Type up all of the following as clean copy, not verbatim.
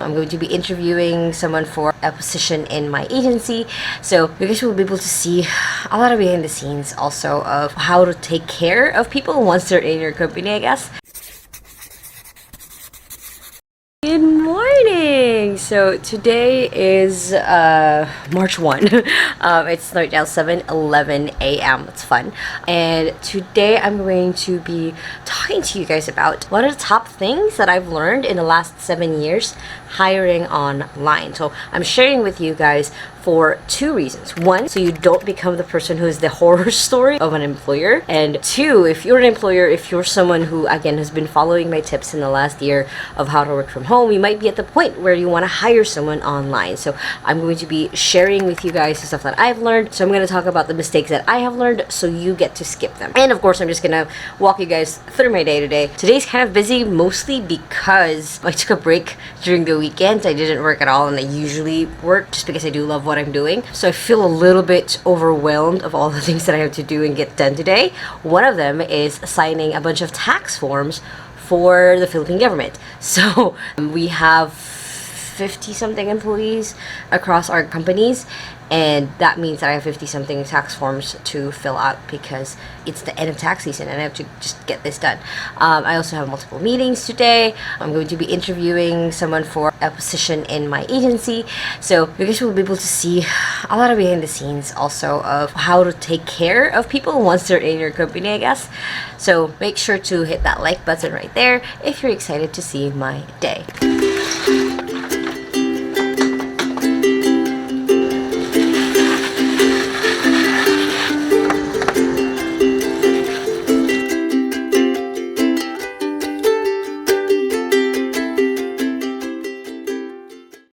I'm going to be interviewing someone for a position in my agency. So you guys will be able to see a lot of behind the scenes also of how to take care of people once they're in your company, I guess. Good morning! So today is March 1. It's right now 7:11 a.m. It's fun. And today I'm going to be talking to you guys about what are the top things that I've learned in the last 7 years hiring online. So I'm sharing with you guys for two reasons. One, so you don't become the person who's the horror story of an employer. And two, if you're an employer, if you're someone who again has been following my tips in the last year of how to work from home, you might be at the point where you want to hire someone online. So I'm going to be sharing with you guys the stuff that I've learned. So I'm going to talk about the mistakes that I have learned so you get to skip them. And of course, I'm just going to walk you guys through my day today. Today's kind of busy mostly because I took a break during the weekend. I didn't work at all, and I usually work just because I do love what I'm doing. So I feel a little bit overwhelmed of all the things that I have to do and get done today. One of them is signing a bunch of tax forms for the Philippine government. So we have 50 something employees across our companies, and that means that I have 50 something tax forms to fill out because it's the end of tax season and I have to just get this done. I also have multiple meetings today. I'm going to be interviewing someone for a position in my agency. So you guys will be able to see a lot of behind the scenes also of how to take care of people once they're in your company, I guess. So make sure to hit that like button right there if you're excited to see my day.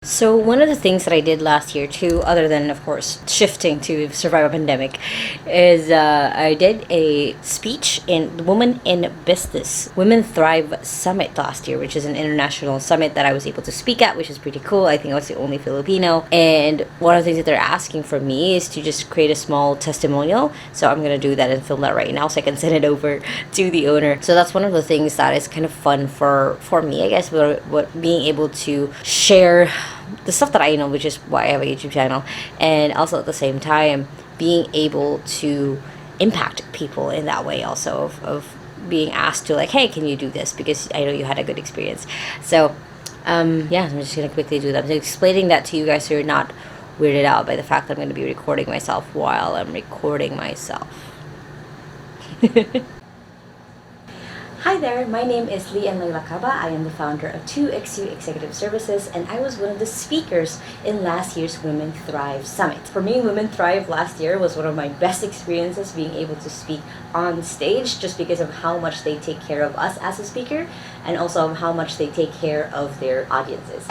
So one of the things that I did last year too, other than of course shifting to survive a pandemic, is I did a speech in the Women in Business Women Thrive Summit last year, which is an international summit that I was able to speak at, which is pretty cool. I think I was the only Filipino. And one of the things that they're asking from me is to just create a small testimonial. So I'm going to do that and film that right now so I can send it over to the owner. So that's one of the things that is kind of fun for me, I guess, what being able to share the stuff that I know, which is why I have a YouTube channel, and also at the same time being able to impact people in that way also of being asked to like, hey, can you do this because I know you had a good experience. So yeah, I'm just gonna quickly do that. I'm explaining that to you guys so you're not weirded out by the fact that I'm going to be recording myself while I'm recording myself. Hi there, my name is Lacaba. I am the founder of 2XU Executive Services, and I was one of the speakers in last year's Women Thrive Summit. For me, Women Thrive last year was one of my best experiences being able to speak on stage just because of how much they take care of us as a speaker and also how much they take care of their audiences.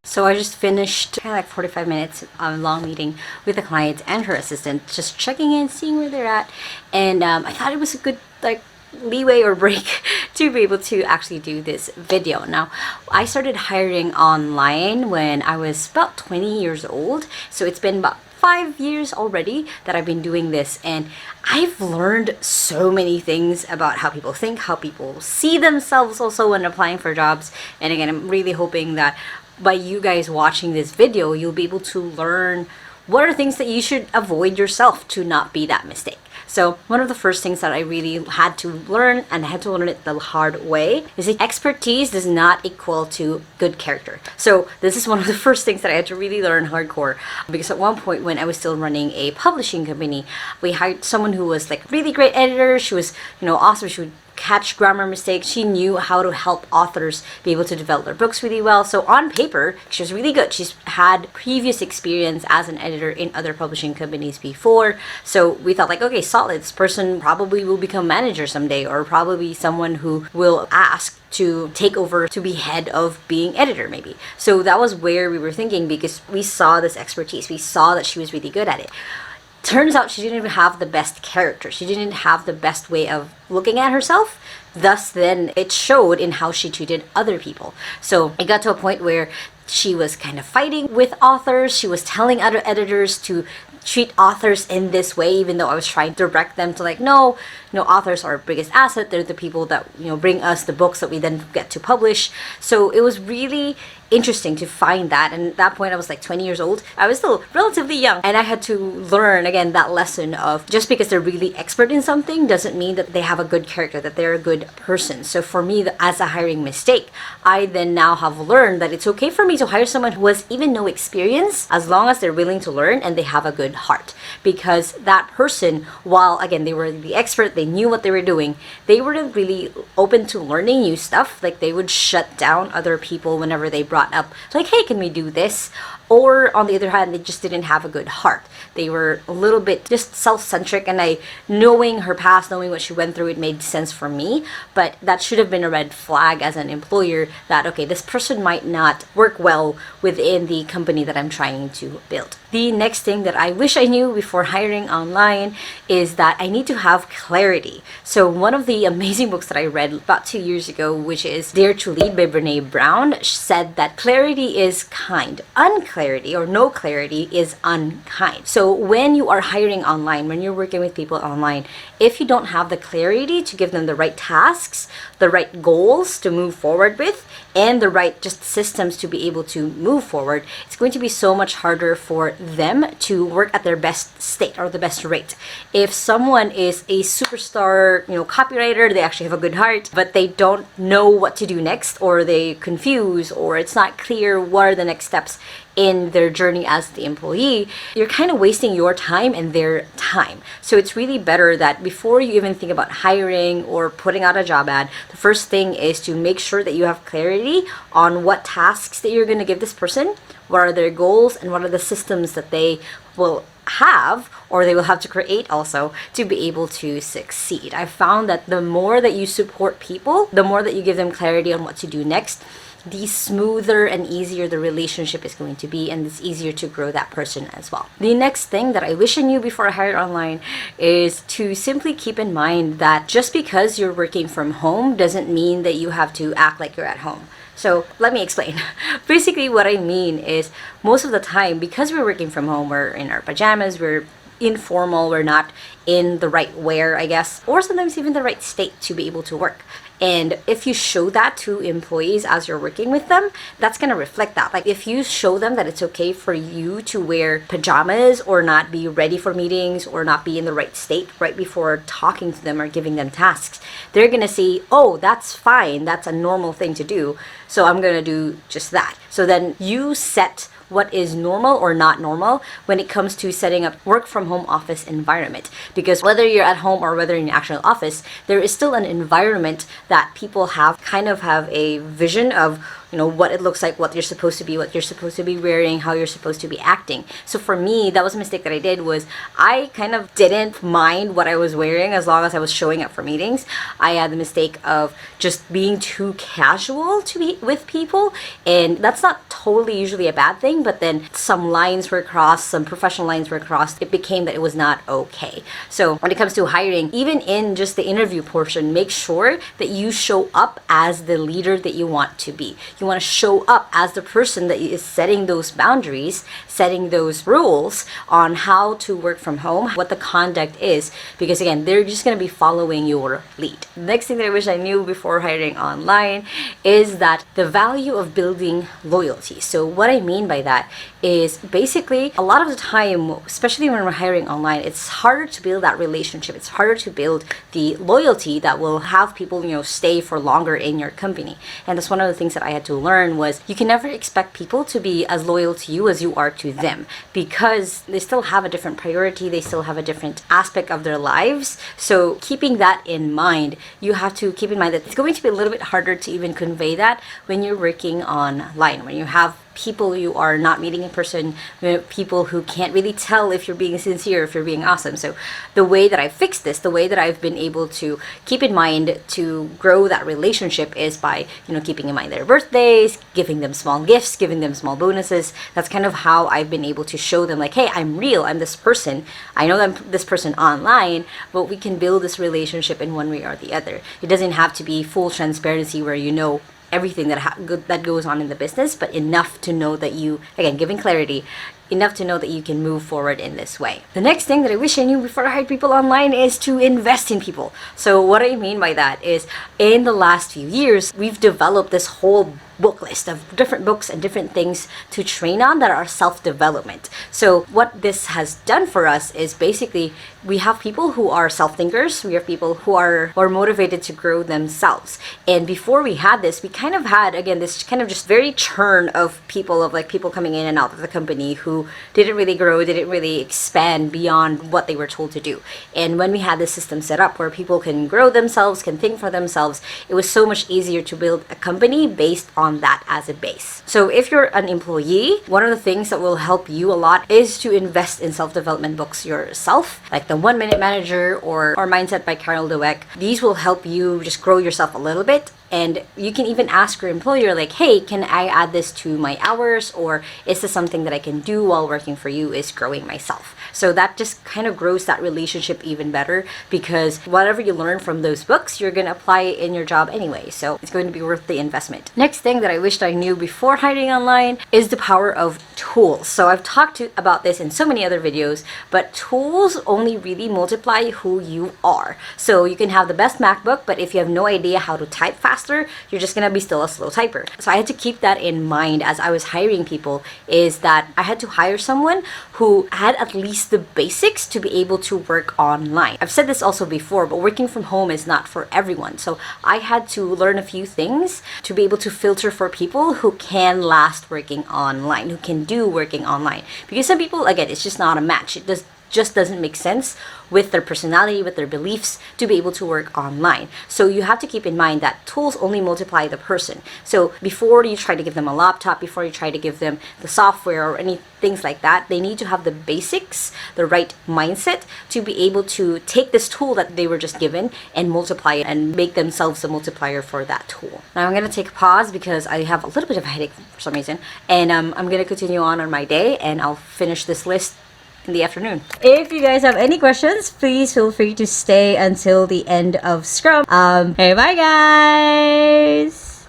So I just finished kind of like 45 minutes long meeting with the client and her assistant, just checking in, seeing where they're at, and I thought it was a good like leeway or break to be able to actually do this video. Now, I started hiring online when I was about 20 years old, so it's been about 5 years already that I've been doing this, and I've learned so many things about how people think, how people see themselves also when applying for jobs. And again, I'm really hoping that by you guys watching this video, you'll be able to learn what are things that you should avoid yourself to not be that mistake. So one of the first things that I really had to learn, and I had to learn it the hard way, is that expertise does not equal to good character. So this is one of the first things that I had to really learn hardcore, because at one point when I was still running a publishing company, we hired someone who was like really great editor. She was, awesome. She would catch grammar mistakes. She knew how to help authors be able to develop their books really well. So on paper, she was really good. She's had previous experience as an editor in other publishing companies before. So we thought like, okay, solid. This person probably will become manager someday, or probably someone who will ask to take over to be head of being editor maybe. So that was where we were thinking, because we saw this expertise, we saw that she was really good at it. Turns out she didn't even have the best character. She didn't have the best way of looking at herself. Thus, then it showed in how she treated other people. So it got to a point where she was kind of fighting with authors. She was telling other editors to treat authors in this way, even though I was trying to direct them to like, no, authors are our biggest asset. They're the people that, bring us the books that we then get to publish. So it was really interesting to find that. And at that point, I was like 20 years old. I was still relatively young. And I had to learn, again, that lesson of just because they're really expert in something doesn't mean that they have a good character, that they're a good person. So for me, as a hiring mistake, I then now have learned that it's okay for me to hire someone who has even no experience, as long as they're willing to learn and they have a good heart. Because that person, while, again, they were the expert, they knew what they were doing, they weren't really open to learning new stuff. Like, they would shut down other people whenever they brought up, like, hey, can we do this? Or on the other hand, they just didn't have a good heart. They were a little bit just self-centric, and knowing her past, knowing what she went through, it made sense for me. But that should have been a red flag as an employer that, okay, this person might not work well within the company that I'm trying to build. The next thing that I wish I knew before hiring online is that I need to have clarity. So one of the amazing books that I read about 2 years ago, which is Dare to Lead by Brene Brown, said that clarity is kind. Unclarity or no clarity is unkind. So when you are hiring online, when you're working with people online, if you don't have the clarity to give them the right tasks, the right goals to move forward with, and the right just systems to be able to move forward, it's going to be so much harder for them to work at their best state or the best rate. If someone is a superstar, copywriter, they actually have a good heart, but they don't know what to do next, or they confuse, or it's not clear what are the next steps in their journey as the employee, you're kind of wasting your time and their time. So it's really better that before you even think about hiring or putting out a job ad, the first thing is to make sure that you have clarity on what tasks that you're going to give this person, what are their goals, and what are the systems that they will have, or they will have to create also, to be able to succeed. I've found that the more that you support people, the more that you give them clarity on what to do next, the smoother and easier the relationship is going to be, and it's easier to grow that person as well. The next thing that I wish I knew before I hired online is to simply keep in mind that just because you're working from home doesn't mean that you have to act like you're at home. So let me explain. Basically what I mean is, most of the time, because we're working from home, we're in our pajamas, we're informal, we're not in the right wear, I guess, or sometimes even the right state to be able to work. And if you show that to employees as you're working with them, that's going to reflect that. Like, if you show them that it's okay for you to wear pajamas or not be ready for meetings or not be in the right state right before talking to them or giving them tasks, they're going to see, oh, that's fine. That's a normal thing to do. So I'm going to do just that. So then you set what is normal or not normal when it comes to setting up work from home office environment. Because whether you're at home or whether in your actual office, there is still an environment that people kind of have a vision of, what it looks like, what you're supposed to be, what you're supposed to be wearing, how you're supposed to be acting. So for me, that was a mistake that I did, was I kind of didn't mind what I was wearing as long as I was showing up for meetings. I had the mistake of just being too casual to be with people, and that's not totally usually a bad thing, but then some lines were crossed, some professional lines were crossed. It became that it was not okay. So when it comes to hiring, even in just the interview portion, make sure that you show up as the leader that you want to be. You want to show up as the person that is setting those boundaries, setting those rules on how to work from home, what the conduct is, because again, they're just going to be following your lead. The next thing that I wish I knew before hiring online is that the value of building loyalty. So what I mean by that is, basically, a lot of the time, especially when we're hiring online, it's harder to build that relationship. It's harder to build the loyalty that will have people, stay for longer in your company. And that's one of the things that I had to learn, was you can never expect people to be as loyal to you as you are to them, because they still have a different priority, they still have a different aspect of their lives. So keeping that in mind, you have to keep in mind that it's going to be a little bit harder to even convey that when you're working online, when you have people you are not meeting in person, people who can't really tell if you're being sincere, if you're being awesome. So the way that I fixed this, the way that I've been able to keep in mind to grow that relationship is by, keeping in mind their birthdays, giving them small gifts, giving them small bonuses. That's kind of how I've been able to show them, like, hey, I'm real, I'm this person. I know I'm this person online, but we can build this relationship in one way or the other. It doesn't have to be full transparency where you know everything that goes on in the business, but enough to know that you, again, giving clarity, enough to know that you can move forward in this way. The next thing that I wish I knew before I hired people online is to invest in people. So what I mean by that is, in the last few years, we've developed this whole book list of different books and different things to train on that are self-development. So what this has done for us is basically we have people who are self-thinkers, we have people who are motivated to grow themselves. And before we had this, we kind of had, again, this kind of just very churn of people coming in and out of the company who didn't really grow, didn't really expand beyond what they were told to do. And when we had this system set up where people can grow themselves, can think for themselves, it was so much easier to build a company based on that as a base. So if you're an employee, one of the things that will help you a lot is to invest in self-development books yourself, like the 1 Minute Manager or Mindset by Carol Dweck. These will help you just grow yourself a little bit. And you can even ask your employer, like, hey, can I add this to my hours? Or is this something that I can do while working for you, is growing myself? So that just kind of grows that relationship even better, because whatever you learn from those books, you're going to apply it in your job anyway. So it's going to be worth the investment. Next thing that I wished I knew before hiring online is the power of tools. So I've talked about this in so many other videos, but tools only really multiply who you are. So you can have the best MacBook, but if you have no idea how to type faster, you're just gonna be still a slow typer. So I had to keep that in mind as I was hiring people, is that I had to hire someone who had at least the basics to be able to work online. I've said this also before, but working from home is not for everyone. So I had to learn a few things to be able to filter for people who can last working online, who can do working online. Because some people, again, it's just not a match. It just doesn't make sense with their personality, with their beliefs, to be able to work online. So you have to keep in mind that tools only multiply the person. So before you try to give them a laptop, before you try to give them the software or any things like that, they need to have the basics, the right mindset to be able to take this tool that they were just given and multiply it and make themselves a multiplier for that tool. Now I'm going to take a pause because I have a little bit of a headache for some reason, and I'm going to continue on my day, and I'll finish this list in the afternoon. If you guys have any questions, please feel free to stay until the end of Scrum. Hey, bye guys!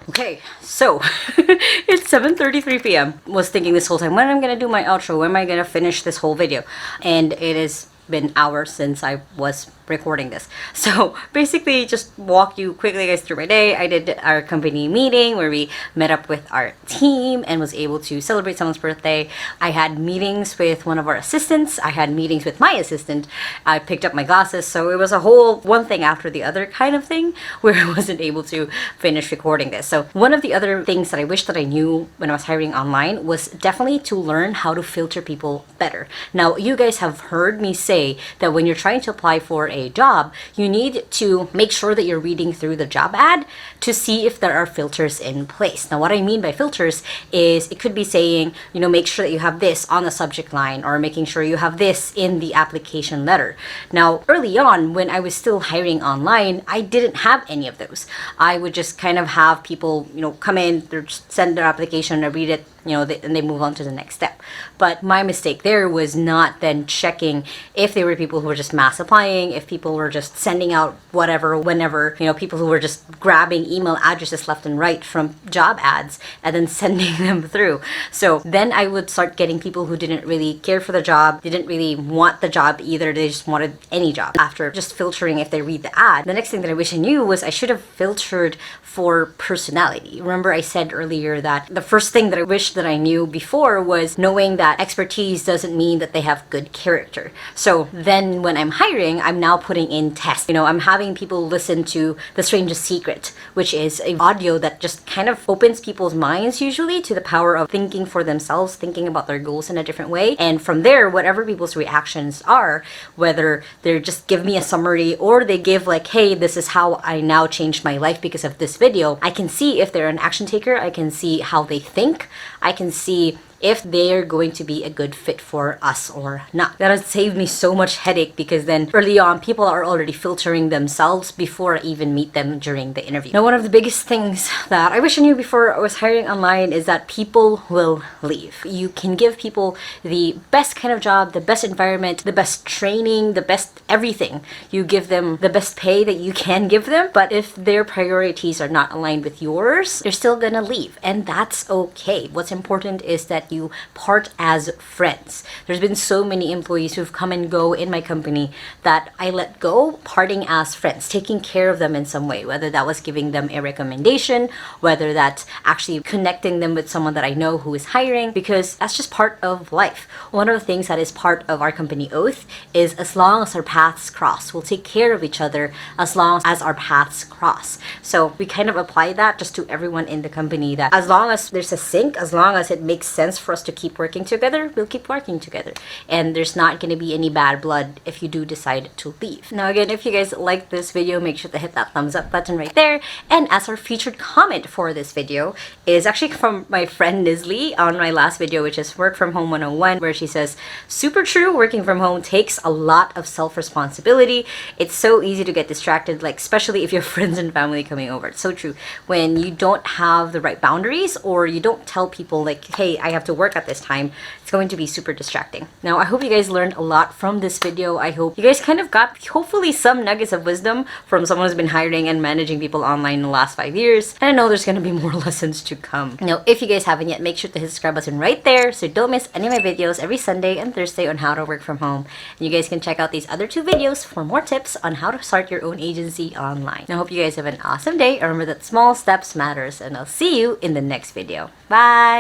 Okay, so it's 7:33 p.m. Was thinking this whole time, when am I gonna do my outro? When am I gonna finish this whole video? And it has been hours since I was recording this. So basically, just walk you quickly guys through my day. I did our company meeting where we met up with our team and was able to celebrate someone's birthday. I had meetings with one of our assistants. I had meetings with my assistant. I picked up my glasses. So it was a whole one thing after the other kind of thing where I wasn't able to finish recording this. So one of the other things that I wish that I knew when I was hiring online was definitely to learn how to filter people better. Now, you guys have heard me say that when you're trying to apply for a job, you need to make sure that you're reading through the job ad to see if there are filters in place. Now, what I mean by filters is it could be saying, make sure that you have this on the subject line, or making sure you have this in the application letter. Now, early on, when I was still hiring online, I didn't have any of those. I would just kind of have people, come in, send their application, I read it, and they move on to the next step. But my mistake there was not then checking if they were people who were just mass applying, if people were just sending out whatever, whenever, people who were just grabbing email addresses left and right from job ads and then sending them through. So then I would start getting people who didn't really care for the job, didn't really want the job either, they just wanted any job. After just filtering if they read the ad, the next thing that I wish I knew was I should have filtered for personality. Remember I said earlier that the first thing that I wish wish that I knew before was knowing that expertise doesn't mean that they have good character. So then when I'm hiring, I'm now putting in tests. You know, I'm having people listen to The Strangest Secret, which is an audio that just kind of opens people's minds usually to the power of thinking for themselves, thinking about their goals in a different way. And from there, whatever people's reactions are, whether they're just give me a summary or they give like, hey, this is how I now changed my life because of this video, I can see if they're an action taker. I can see how they think. I can see if they're going to be a good fit for us or not. That has saved me so much headache because then early on, people are already filtering themselves before I even meet them during the interview. Now, one of the biggest things that I wish I knew before I was hiring online is that people will leave. You can give people the best kind of job, the best environment, the best training, the best everything. You give them the best pay that you can give them, but if their priorities are not aligned with yours, they're still gonna leave, and that's okay. What's important is that you part as friends. There's been so many employees who've come and go in my company that I let go parting as friends, taking care of them in some way, whether that was giving them a recommendation, whether that's actually connecting them with someone that I know who is hiring, because that's just part of life. One of the things that is part of our company oath is as long as our paths cross, we'll take care of each other as long as our paths cross. So we kind of apply that just to everyone in the company, that as long as there's a sync, as long as it makes sense for us to keep working together, we'll keep working together. And there's not going to be any bad blood if you do decide to leave. Now again, if you guys like this video, make sure to hit that thumbs up button right there. And as our featured comment for this video is actually from my friend Nisley on my last video, which is Work From Home 101, where she says, super true, working from home takes a lot of self-responsibility. It's so easy to get distracted, like especially if you have friends and family coming over. It's so true. When you don't have the right boundaries or you don't tell people like, hey, I have to work at this time, it's going to be super distracting. Now, I hope you guys learned a lot from this video. I hope you guys kind of got hopefully some nuggets of wisdom from someone who's been hiring and managing people online in the last 5 years. And I know there's going to be more lessons to come. Now, if you guys haven't yet, make sure to hit the subscribe button right there so you don't miss any of my videos every Sunday and Thursday on how to work from home. And you guys can check out these other 2 videos for more tips on how to start your own agency online. Now, I hope you guys have an awesome day. Remember that small steps matters, and I'll see you in the next video. Bye!